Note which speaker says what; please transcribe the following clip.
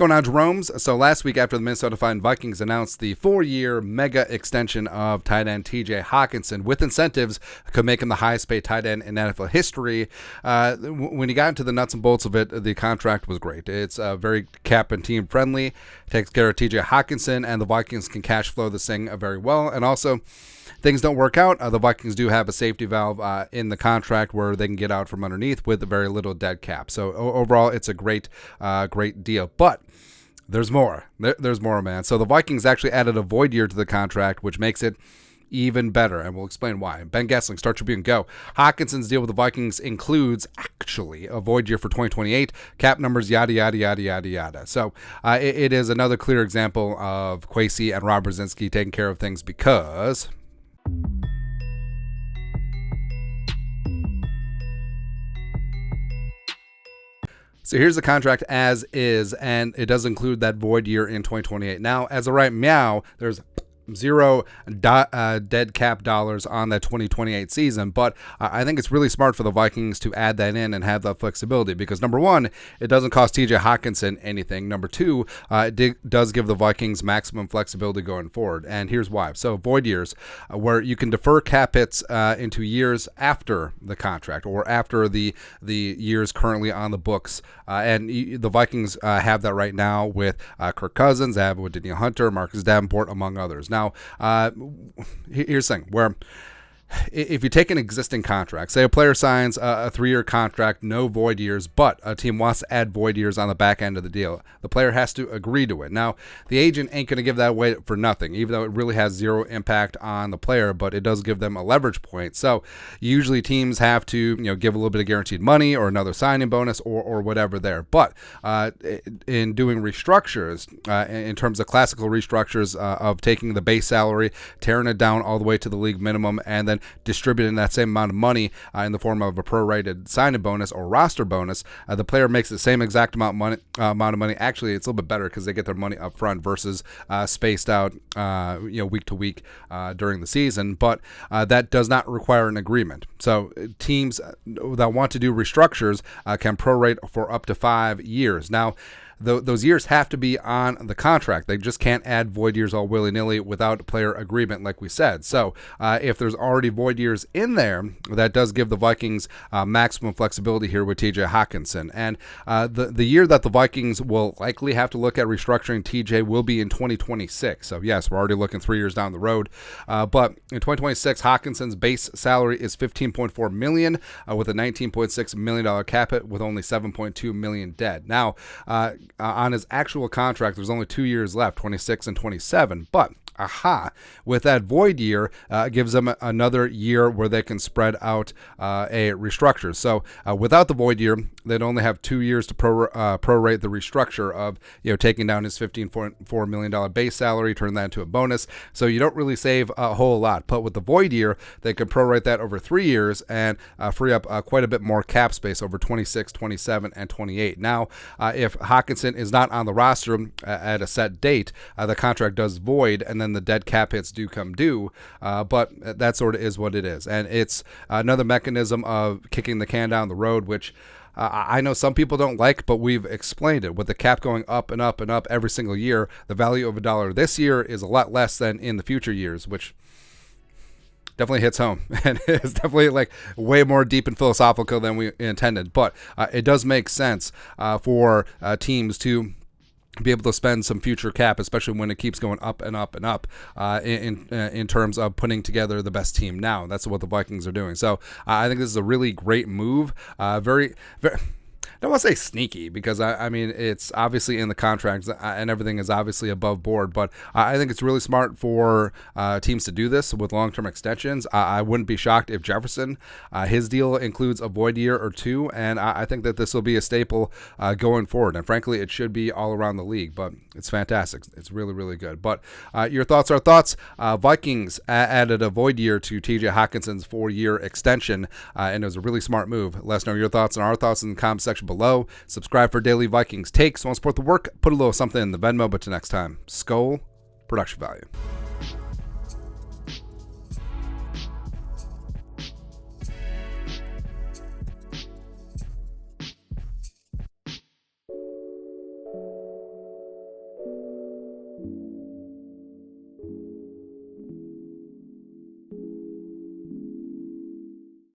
Speaker 1: going on, Jeromes? So last week after the Minnesota Vikings announced the 4-year mega extension of tight end TJ Hockenson with incentives could make him the highest paid tight end in NFL history. When he got into the nuts and bolts of it, the contract was great. It's very cap and team friendly, takes care of TJ Hockenson, and the Vikings can cash flow this thing very well. And also, things don't work out, the Vikings do have a safety valve in the contract where they can get out from underneath with very little dead cap. So overall, it's a great deal. But there's more. There's more, man. So the Vikings actually added a void year to the contract, which makes it even better, and we'll explain why. Ben Gessling, Star Tribune, go. Hawkinson's deal with the Vikings includes actually a void year for 2028, cap numbers, yada, yada, yada, yada, yada. So it is another clear example of Kwesi and Rob Brzezinski taking care of things because... So here's the contract as is, and it does include that void year in 2028. Now, as of right now, there's zero dead cap dollars on that 2028 season, but I think it's really smart for the Vikings to add that in and have that flexibility because, number one, it doesn't cost TJ Hockenson anything. Number two, it does give the Vikings maximum flexibility going forward, and here's why. So void years, where you can defer cap hits into years after the contract or after the years currently on the books, and the Vikings have that right now with Kirk Cousins, they have it with Danielle Hunter, Marcus Davenport, among others. Now, here's the thing, where if you take an existing contract, say a player signs a 3-year contract, no void years, but a team wants to add void years on the back end of the deal, the player has to agree to it. Now, the agent ain't going to give that away for nothing, even though it really has zero impact on the player, but it does give them a leverage point. So usually teams have to give a little bit of guaranteed money or another signing bonus or whatever there. But in doing restructures, in terms of classical restructures of taking the base salary, tearing it down all the way to the league minimum, and then distributing that same amount of money in the form of a prorated signing bonus or roster bonus, the player makes the same exact amount of money. Actually, it's a little bit better because they get their money up front versus spaced out, week to week during the season. But that does not require an agreement. So teams that want to do restructures can prorate for up to 5 years. Now, those years have to be on the contract. They just can't add void years all willy-nilly without player agreement, like we said. So if there's already void years in there, that does give the Vikings maximum flexibility here with TJ Hockenson. And the year that the Vikings will likely have to look at restructuring TJ will be in 2026. So yes, we're already looking 3 years down the road. But in 2026, Hockenson's base salary is $15.4 million with a $19.6 million cap hit with only $7.2 million dead. Now, on his actual contract, there's only 2 years left, 26 and 27, but with that void year, gives them another year where they can spread out a restructure. So without the void year, they'd only have 2 years to prorate the restructure of taking down his $15.4 million base salary, turn that into a bonus. So you don't really save a whole lot. But with the void year, they could prorate that over 3 years and free up quite a bit more cap space over 26, 27, and 28. Now, if Hockenson is not on the roster at a set date, the contract does void, and then the dead cap hits do come due, but that sort of is what it is. And it's another mechanism of kicking the can down the road, which I know some people don't like, but we've explained it. With the cap going up and up and up every single year, the value of $1 this year is a lot less than in the future years, which definitely hits home, and it's definitely like way more deep and philosophical than we intended. But it does make sense for teams to be able to spend some future cap, especially when it keeps going up and up and up in terms of putting together the best team now. That's what the Vikings are doing. So I think this is a really great move. Very, very, I don't want to say sneaky because I mean it's obviously in the contracts and everything is obviously above board, but I think it's really smart for teams to do this with long-term extensions. I wouldn't be shocked if Jefferson, his deal includes a void year or two, and I think that this will be a staple going forward. And frankly, it should be all around the league, but it's fantastic. It's really, really good. But your thoughts are thoughts. Vikings added a void year to TJ Hockenson's 4-year extension, and it was a really smart move. Let us know your thoughts and our thoughts in the comment section below. Subscribe for daily Vikings takes. Want to support the work? Put a little something in the Venmo. But till next time, Skull Production Value.